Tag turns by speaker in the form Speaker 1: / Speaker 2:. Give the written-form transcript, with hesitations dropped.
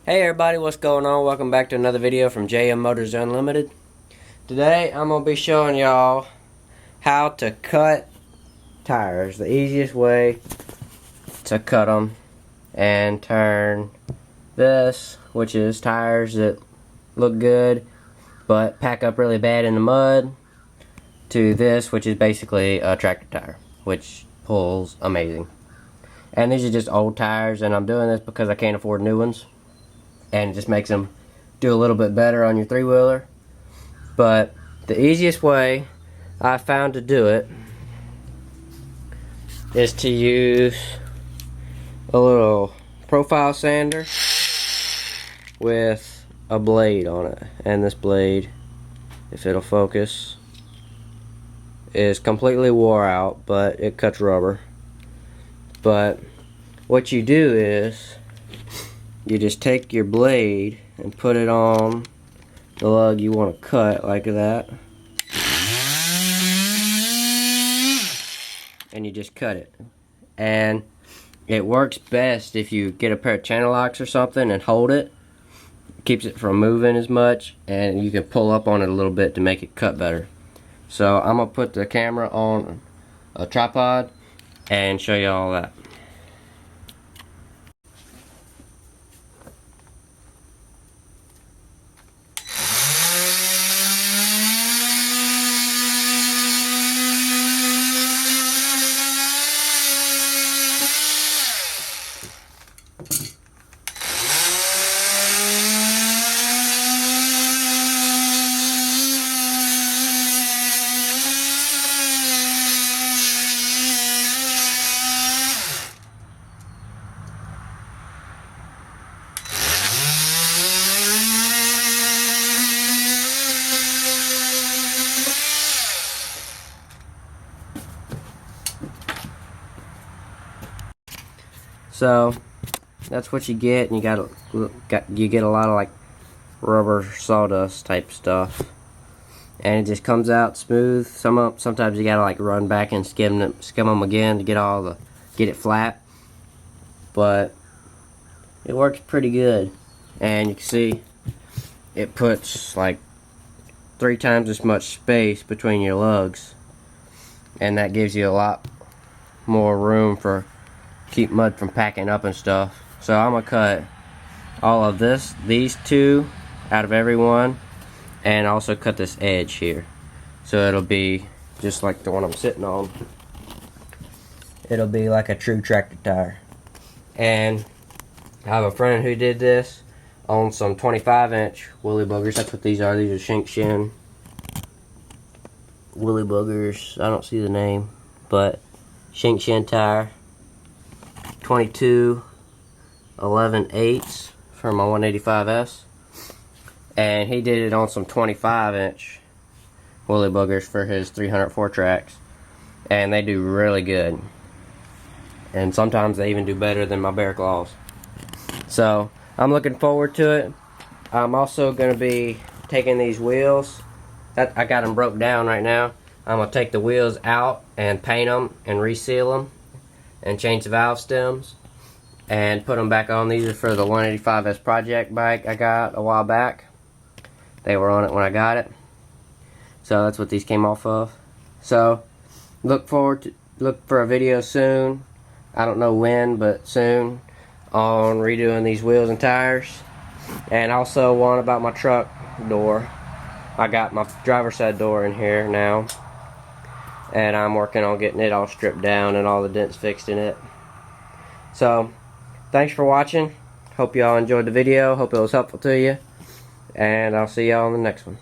Speaker 1: Hey everybody, what's going on? Welcome back to another video from JM Motors Unlimited. Today I'm going to be showing y'all how to cut tires. The easiest way to cut them and turn this, which is tires that look good but pack up really bad in the mud, to this, which is basically a tractor tire, which pulls amazing. And these are just old tires, and I'm doing this because I can't afford new ones. And it just makes them do a little bit better on your three-wheeler. But the easiest way I found to do it is to use a little profile sander with a blade on it. And this blade, if it'll focus, is completely wore out, but it cuts rubber. But what you do is you just take your blade and put it on the lug you want to cut, like that. And you just cut it. And it works best if you get a pair of channel locks or something and hold it. It keeps it from moving as much, and you can pull up on it a little bit to make it cut better. So I'm going to put the camera on a tripod and show you all that. So that's what you get, and you get a lot of like rubber sawdust type stuff, and it just comes out smooth. Sometimes you gotta like run back and skim them again to get it flat, but it works pretty good. And you can see it puts like 3 times as much space between your lugs, and that gives you a lot more room for keep mud from packing up and stuff. So I'm gonna cut all of these two out of every one, and also cut this edge here, so it'll be just like the one I'm sitting on. It'll be like a true tractor tire. And I have a friend who did this on some 25-inch Woolly Boogers. That's what these are. These are Shank Shin Woolly Boogers. I don't see the name, but Shank Shin tire. 22 11/8 for my 185S, and he did it on some 25-inch Woolly Boogers for his 304 tracks, and they do really good, and sometimes they even do better than my Bear Claws. So I'm looking forward to it. I'm also going to be taking these wheels that I got them broke down right now. I'm going to take the wheels out and paint them and reseal them and change the valve stems and put them back on. These are for the 185S project bike I got a while back. They were on it when I got it, so that's what these came off of. So look for a video soon. I don't know when, but soon, on redoing these wheels and tires. And also one about my truck door. I got my driver's side door in here now, and I'm working on getting it all stripped down and all the dents fixed in it. So thanks for watching. Hope y'all enjoyed the video. Hope it was helpful to you, and I'll see y'all in the next one.